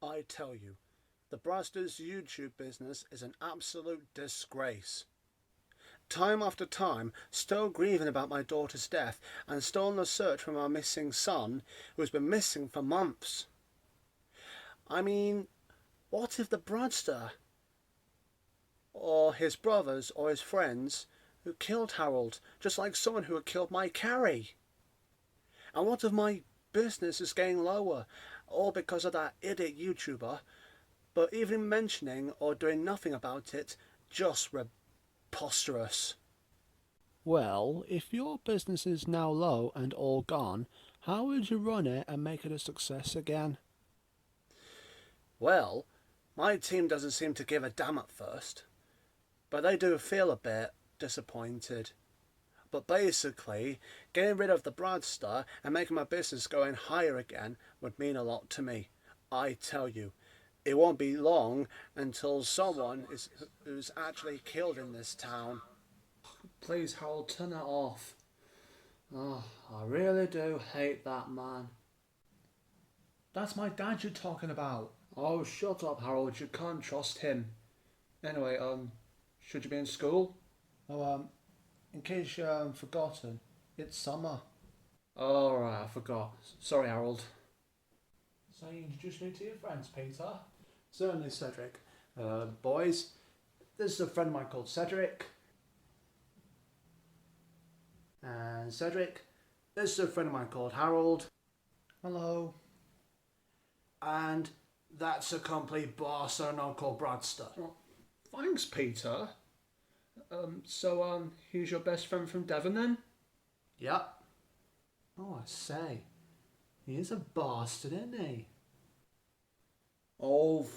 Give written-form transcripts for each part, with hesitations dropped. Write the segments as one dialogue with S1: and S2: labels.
S1: I tell you, the Bradster's YouTube business is an absolute disgrace. Time after time, still grieving about my daughter's death and still on the search for my missing son, who has been missing for months. I mean, what if the Bradster, or his brothers, or his friends, who killed Harold, just like someone who had killed my Carrie? And what if my business is getting lower, all because of that idiot YouTuber, but even mentioning or doing nothing about it, just preposterous.
S2: Well, if your business is now low and all gone, how would you run it and make it a success again?
S1: Well, my team doesn't seem to give a damn at first, but they do feel a bit disappointed. But basically, getting rid of the Bradster and making my business going higher again would mean a lot to me. I tell you, it won't be long until someone who's actually killed in this town.
S2: Please, Harold, turn that off. Oh, I really do hate that man.
S1: That's my dad you're talking about.
S2: Oh, shut up, Harold. You can't trust him. Anyway, should you be in school?
S1: Oh, in case you haven't forgotten, it's summer.
S2: Oh, right, I forgot. Sorry, Harold.
S1: So you introduce me to your friends, Peter? Certainly, Cedric. Boys, this is a friend of mine called Cedric. And Cedric, this is a friend of mine called Harold. Hello. And that's a complete boss and Uncle Bradster.
S2: Oh, thanks, Peter. So he's your best friend from Devon then?
S1: Yep. Oh, I say. He is a bastard, isn't he?
S2: Oh,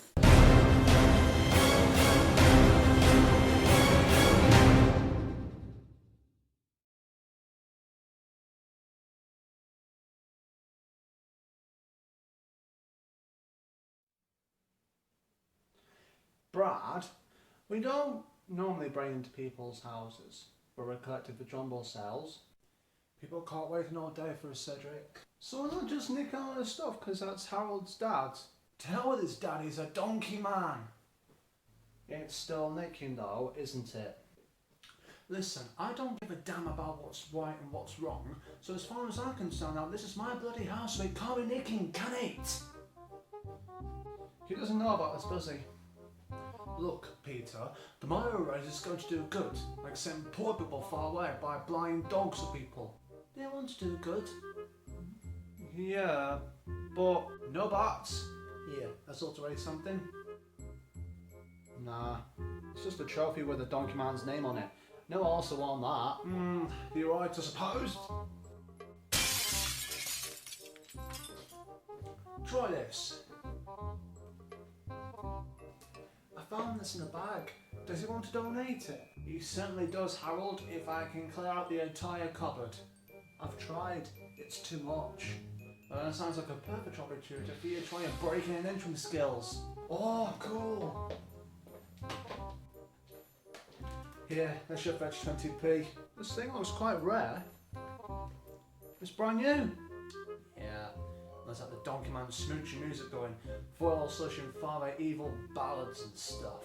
S1: Brad, we don't normally break into people's houses, but we're collecting the jumble cells. People can't wait all day for a Cedric. So why not just nick all his stuff, because that's Harold's dad? To hell with his dad, he's a donkey man. It's still nicking though, isn't it? Listen, I don't give a damn about what's right and what's wrong, so as far as I'm concerned now, this is my bloody house, so it can't be nicking, can it? He doesn't know about this, does he? Look, Peter, the Mario race is going to do good, like sending poor people far away by blind dogs or people. They want to do good. Yeah, but no buts. Yeah, that's ought to raise something. Nah, it's just a trophy with a donkey man's name on it. No also on that. You're right, I suppose. Try this. I found this in a bag. Does he want to donate it? He certainly does, Harold, if I can clear out the entire cupboard. I've tried. It's too much. That sounds like a perfect opportunity for you to try and break in and entering skills. Oh, cool. Here, that should fetch 20p. This thing looks quite rare. It's brand new. Yeah, let's have the Donkey Man smoochy music going, foil slushing father evil ballads and stuff.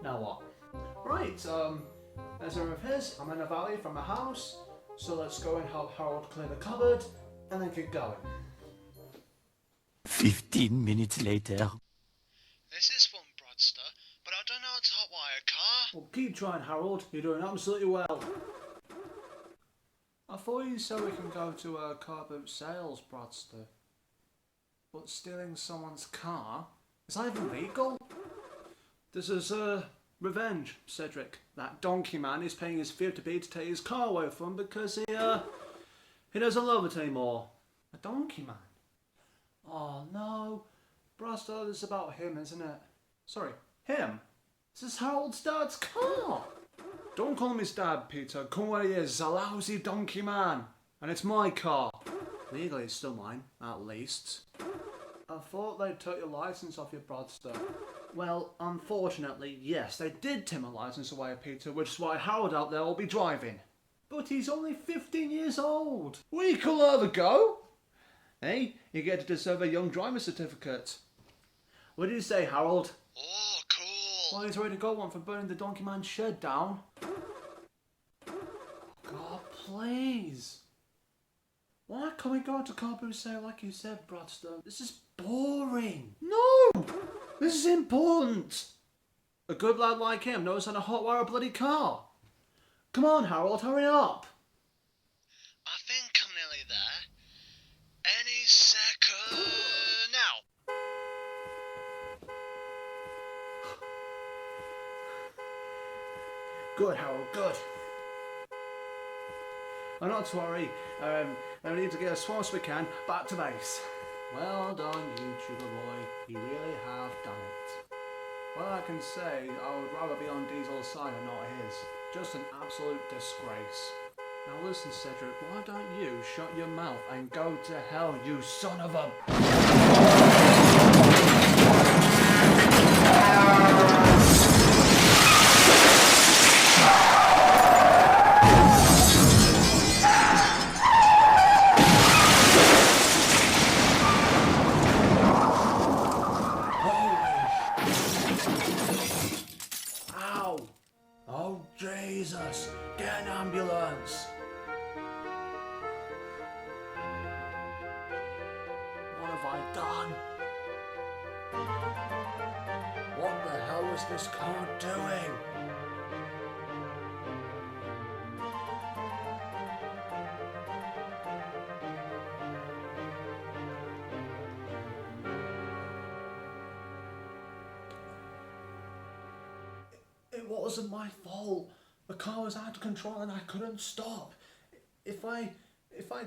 S1: Now what? Right, there's a room of his, I'm in a valley from a house, so let's go and help Harold clear the cupboard, and then keep going.
S3: 15 minutes later.
S4: This is fun, Bradster, but I don't know how to hotwire a car.
S1: Well, keep trying, Harold. You're doing absolutely well. I thought you said we can go to a car boot sales, Bradster. But stealing someone's car? Is that even legal? This is, revenge, Cedric. That donkey man is paying his fee to be to take his car away from him because he doesn't love it anymore. A donkey man? Oh no. Bradster, this is about him, isn't it? Sorry, him? This is Harold's dad's car! Don't call him his dad, Peter. Call him what he is, a lousy donkey man. And it's my car. Legally, it's still mine, at least. I thought they took your license off your Bradster. Well, unfortunately, yes, they did take my license away, Peter, which is why Harold out there will be driving. But he's only 15 years old. We could have a go. Hey, you get to deserve a young driver certificate. What do you say, Harold?
S4: Oh, cool.
S1: Well, he's already got one for burning the Donkey Man's shed down. God, please. Why can't we go to Corbu sale like you said, Bradster? This is boring. No! This is important. A good lad like him knows how to hotwire a bloody car. Come on, Harold, hurry up.
S4: I think I'm nearly there. Any second now.
S1: Good, Harold, good. Oh, not to worry. We need to get as fast as we can back to base. Well done, YouTuber boy. You really have done it. Well, I can say I would rather be on Diesel's side and not his. Just an absolute disgrace. Now listen, Cedric, why don't you shut your mouth and go to hell, you son of a... Ow! Oh, Jesus! Get an ambulance! What have I done? What the hell is this car doing? It wasn't my fault. The car was out of control and I couldn't stop. If I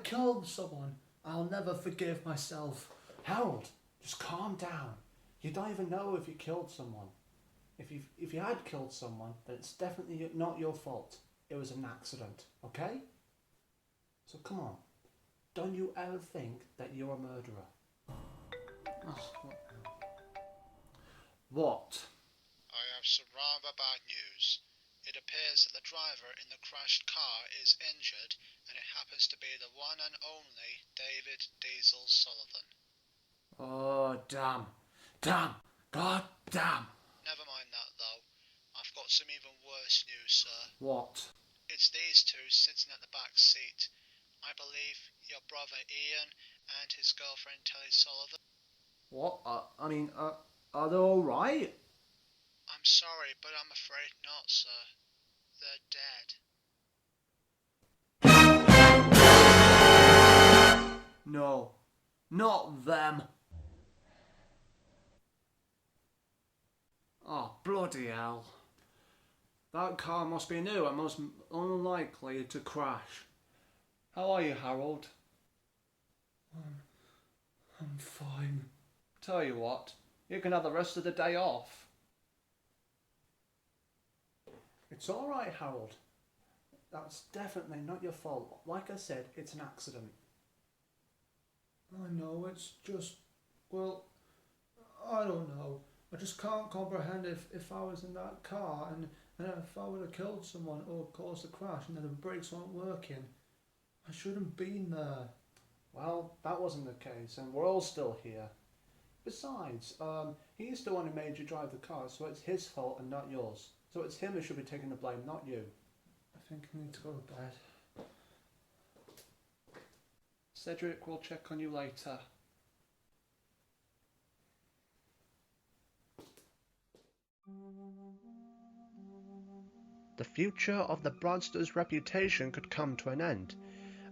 S1: killed someone, I'll never forgive myself. Harold, just calm down. You don't even know if you killed someone. If you had killed someone, then it's definitely not your fault. It was an accident, okay? So come on. Don't you ever think that you're a murderer. Oh, what?
S4: I have some rather bad news. It appears that the driver in the crashed car is injured, and it happens to be the one and only David Diesel Sullivan.
S1: Oh, damn. Damn. God damn.
S4: Never mind that, though. I've got some even worse news, sir.
S1: What?
S4: It's these two sitting at the back seat. I believe your brother Ian and his girlfriend Telly Sullivan.
S1: What? Are they all right?
S4: I'm sorry, but I'm afraid not, sir. They're dead.
S1: No. Not them. Oh, bloody hell. That car must be new and most unlikely to crash. How are you, Harold? I'm fine. Tell you what, you can have the rest of the day off. It's alright, Harold. That's definitely not your fault. Like I said, it's an accident. I know, it's just... well, I don't know. I just can't comprehend if I was in that car and if I would have killed someone or caused a crash and then the brakes weren't working. I shouldn't have been there. Well, that wasn't the case and we're all still here. Besides, he's the one who made you drive the car, so it's his fault and not yours. So it's him who should be taking the blame, not you. I think I need to go to bed. Cedric will check on you later.
S5: The future of the Bradster's Reputation could come to an end.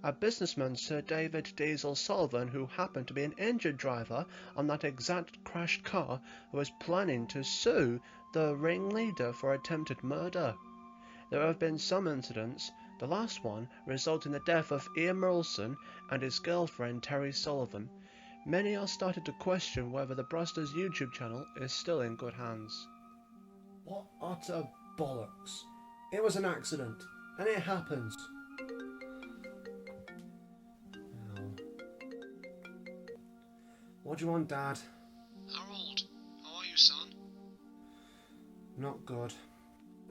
S5: A businessman, Sir David Diesel Sullivan, who happened to be an injured driver on that exact crashed car, was planning to sue the ringleader for attempted murder. There have been some incidents, the last one resulting in the death of Ian Merleson and his girlfriend Terry Sullivan. Many are starting to question whether the Bradster's YouTube channel is still in good hands.
S1: What utter bollocks. It was an accident, and it happens. What do you want, Dad?
S4: Harold, how are you, son?
S1: Not good.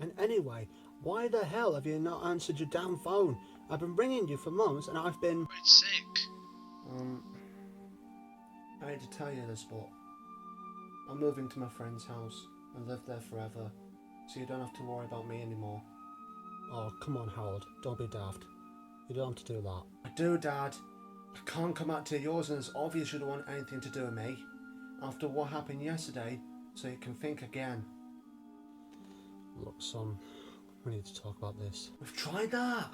S2: And anyway, Why the hell have you not answered your damn phone? I've been ringing you for months and I've been...
S4: Quite sick.
S1: I hate to tell you this, but I'm moving to my friend's house and live there forever, so you don't have to worry about me anymore.
S2: Oh, come on, Harold. Don't be daft. You don't have to do that.
S1: I do, Dad. I can't come out to yours, and it's obvious you don't want anything to do with me after what happened yesterday, so you can think again.
S2: Look, son, we need to talk about this.
S1: We've tried that.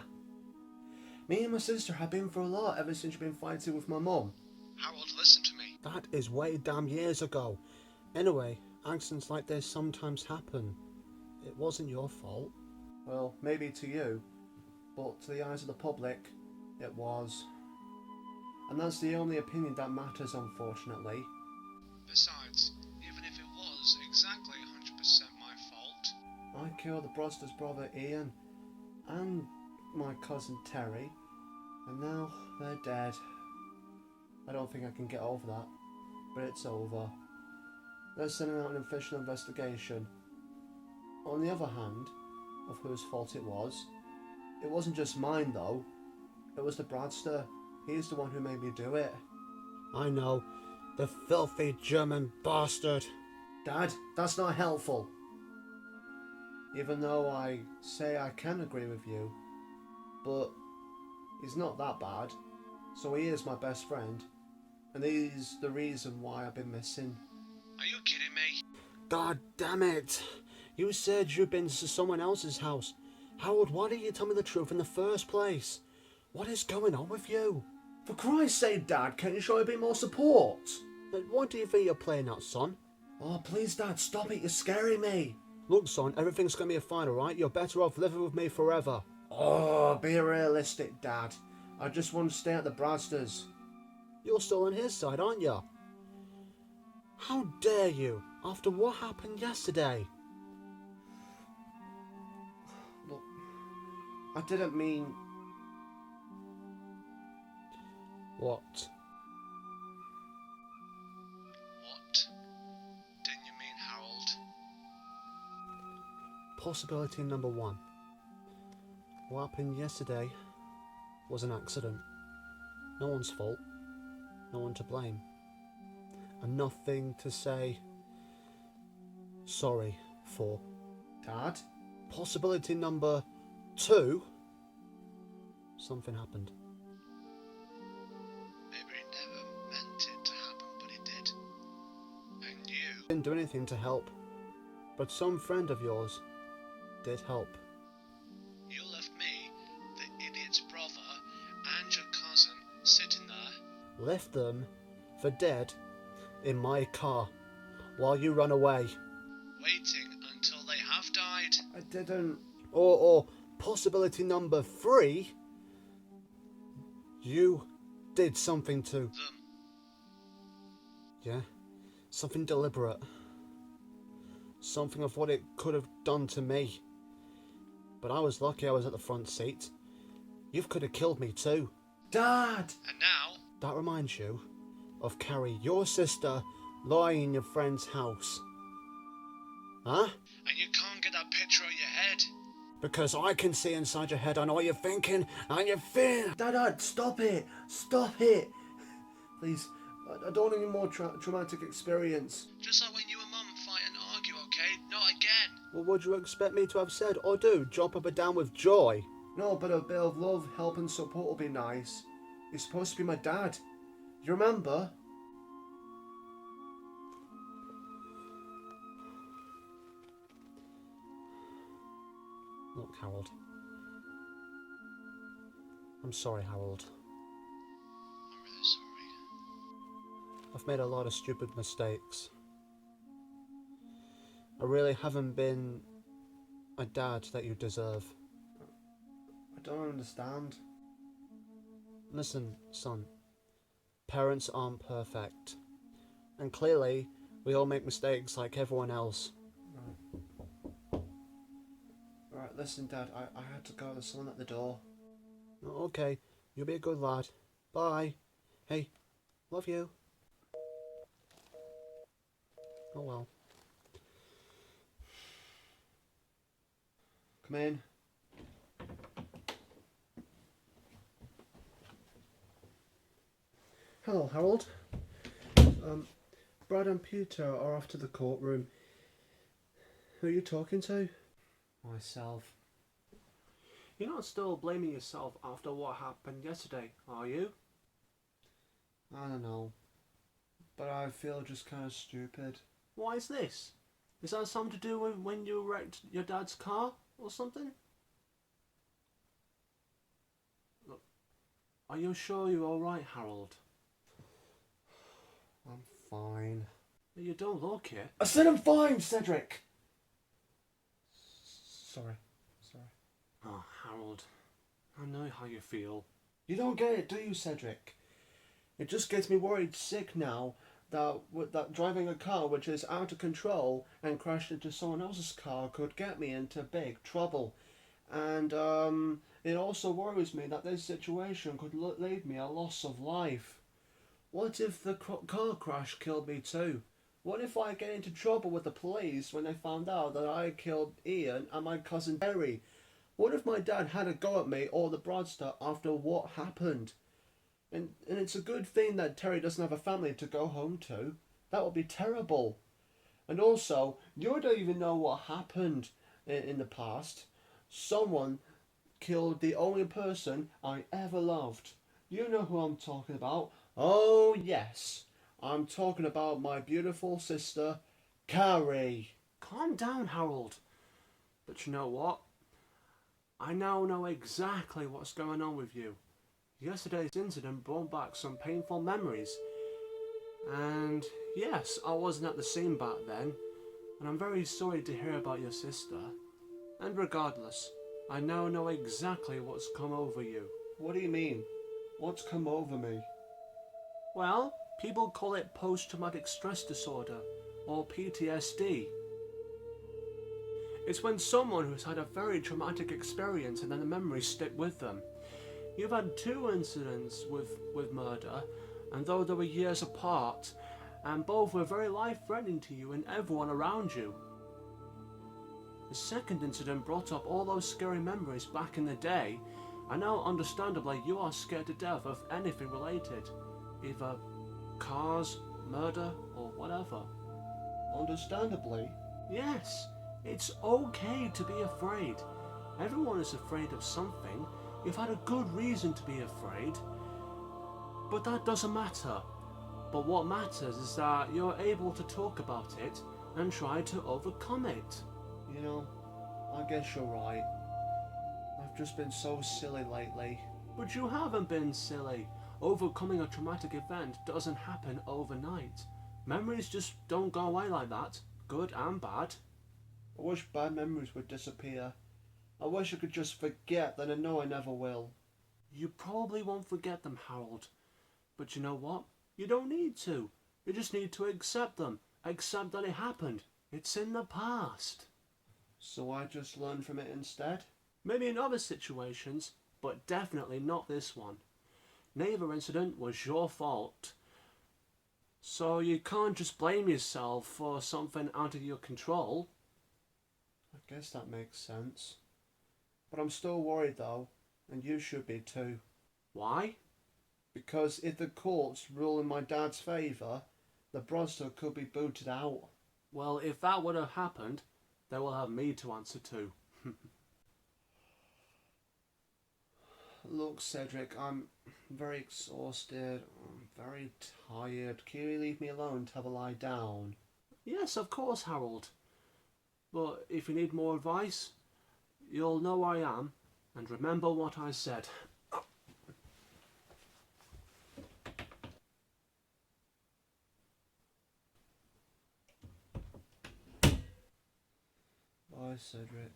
S1: Me and my sister have been through a lot ever since you've been fighting with my mum.
S4: Harold, listen to me.
S2: That is way damn years ago. Anyway, accidents like this sometimes happen. It wasn't your fault.
S1: Well, maybe to you, but to the eyes of the public, it was. And that's the only opinion that matters, unfortunately.
S4: Besides, even if it was exactly 100% my fault...
S1: I killed the Bradster's brother Ian, and my cousin Terry, and now they're dead. I don't think I can get over that, but it's over. They're sending out an official investigation. On the other hand, of whose fault it wasn't just mine though. It was the Bradster. He's the one who made me do it.
S2: I know. The filthy German bastard.
S1: Dad, that's not helpful. Even though I say I can agree with you, but he's not that bad. So he is my best friend, and he's the reason why I've been missing.
S4: Are you kidding me?
S2: God damn it. You said you'd been to someone else's house. Howard, why didn't you tell me the truth in the first place? What is going on with you?
S1: For Christ's sake, Dad, can't you show a bit more support?
S2: But what do you think you're playing at, son?
S1: Oh, please, Dad, stop it, you're scaring me.
S2: Look, son, everything's gonna be fine, alright? You're better off living with me forever.
S1: Oh, be realistic, Dad. I just want to stay at the Bradsters.
S2: You're still on his side, aren't you? How dare you, after what happened yesterday?
S1: Look, I didn't mean...
S2: What?
S4: What didn't you mean, Harold?
S2: Possibility number one. What happened yesterday was an accident. No one's fault. No one to blame. And nothing to say sorry for.
S1: Dad?
S2: Possibility number two. Something happened.
S4: Maybe he never meant it to happen, but it did. And you...
S2: Didn't do anything to help. But some friend of yours did help.
S4: You left me, the idiot's brother, and your cousin sitting there.
S2: Left them for dead in my car while you run away.
S4: Waiting until they have died.
S1: I didn't...
S2: Or possibility number three. You did something to...
S4: Them.
S2: Yeah, something deliberate. Something of what it could have done to me. But I was lucky I was at the front seat. You could have killed me too.
S1: Dad!
S4: And now...
S2: That reminds you of Carrie, your sister, lying in your friend's house. Huh?
S4: And you can't get that picture out your head.
S2: Because I can see inside your head. I know what you're thinking and you feel.
S1: Dad, stop it! Stop it! Please, I don't want any more traumatic experience.
S4: Just like when you and Mum fight and argue, okay? Not again.
S2: What would you expect me to have said or do? Jump up and down with joy?
S1: No, but a bit of love, help and support will be nice. You're supposed to be my dad. You remember?
S2: Look, Harold. I'm sorry, Harold.
S4: I'm really sorry.
S2: I've made a lot of stupid mistakes. I really haven't been a dad that you deserve.
S1: I don't understand.
S2: Listen, son. Parents aren't perfect. And clearly, we all make mistakes like everyone else.
S1: Alright, listen, Dad, I had to go. There's someone at the door.
S2: Okay, you'll be a good lad. Bye. Hey, love you. Oh well.
S1: Come in.
S5: Hello, Harold. Brad and Peter are off to the courtroom. Who are you talking to?
S2: Myself.
S5: You're not still blaming yourself after what happened yesterday, are you?
S2: I don't know. But I feel just kind of stupid.
S5: Why is this? Is that something to do with when you wrecked your dad's car or something? Look, are you sure you're alright, Harold?
S2: I'm fine.
S5: You don't look it.
S2: I said I'm fine, Cedric! Sorry.
S5: Oh, Harold, I know how you feel.
S2: You don't get it, do you, Cedric? It just gets me worried sick now that driving a car which is out of control and crashed into someone else's car could get me into big trouble. And it also worries me that this situation could leave me a loss of life. What if the car crash killed me too? What if I get into trouble with the police when they found out that I killed Ian and my cousin Terry? What if my dad had a go at me or the Bradster after what happened? And it's a good thing that Terry doesn't have a family to go home to. That would be terrible. And also, you don't even know what happened in the past. Someone killed the only person I ever loved. You know who I'm talking about. Oh yes, I'm talking about my beautiful sister, Carrie.
S5: Calm down, Harold. But you know what? I now know exactly what's going on with you. Yesterday's incident brought back some painful memories. And yes, I wasn't at the scene back then, and I'm very sorry to hear about your sister. And regardless, I now know exactly what's come over you.
S2: What do you mean? What's come over me?
S5: Well, people call it post-traumatic stress disorder, or PTSD. It's when someone who's had a very traumatic experience and then the memories stick with them. You've had 2 incidents with murder, and though they were years apart, and both were very life-threatening to you and everyone around you. The second incident brought up all those scary memories back in the day, and now understandably you are scared to death of anything related. Either cars, murder, or whatever.
S2: Understandably?
S5: Yes, it's okay to be afraid. Everyone is afraid of something. You've had a good reason to be afraid. But that doesn't matter. But what matters is that you're able to talk about it and try to overcome it.
S2: You know, I guess you're right. I've just been so silly lately.
S5: But you haven't been silly. Overcoming a traumatic event doesn't happen overnight. Memories just don't go away like that, good and bad.
S2: I wish bad memories would disappear. I wish I could just forget that I know I never will.
S5: You probably won't forget them, Harold. But you know what? You don't need to. You just need to accept them. Accept that it happened. It's in the past.
S2: So I just learn from it instead?
S5: Maybe in other situations, but definitely not this one. Neither incident was your fault. So you can't just blame yourself for something out of your control.
S2: I guess that makes sense. But I'm still worried though, and you should be too.
S5: Why?
S2: Because if the courts rule in my dad's favour, the Bradster could be booted out.
S5: Well, if that would have happened, they will have me to answer to.
S2: Look, Cedric, I'm very exhausted. I'm very tired. Can you leave me alone to have a lie down?
S5: Yes, of course, Harold. But if you need more advice, you'll know where I am, and remember what I said.
S2: Bye, Cedric.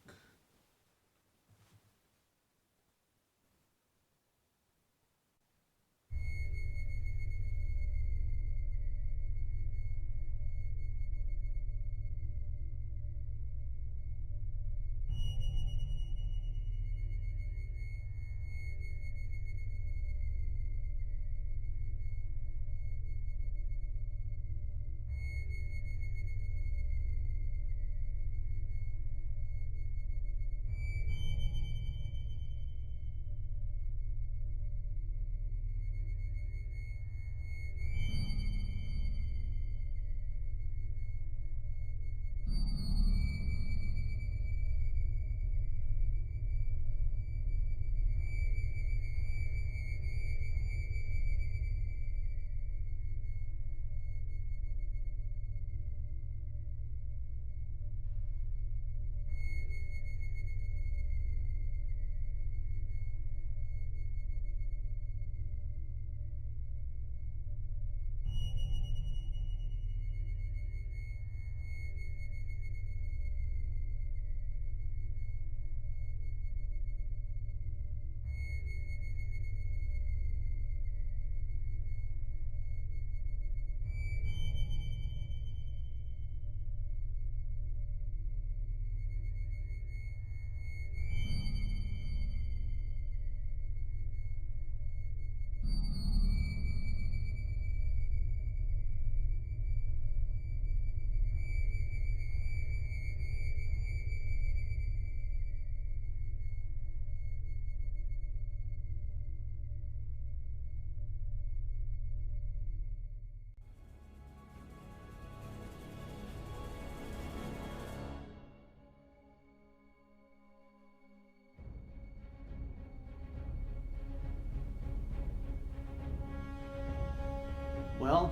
S1: Well,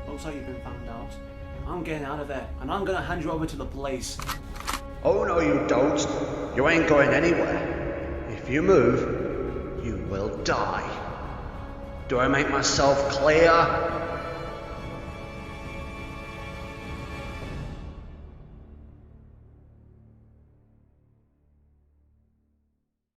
S1: looks like you've been found out. I'm getting out of there, and I'm gonna hand you over to the police.
S5: Oh no you don't. You ain't going anywhere. If you move, you will die. Do I make myself clear?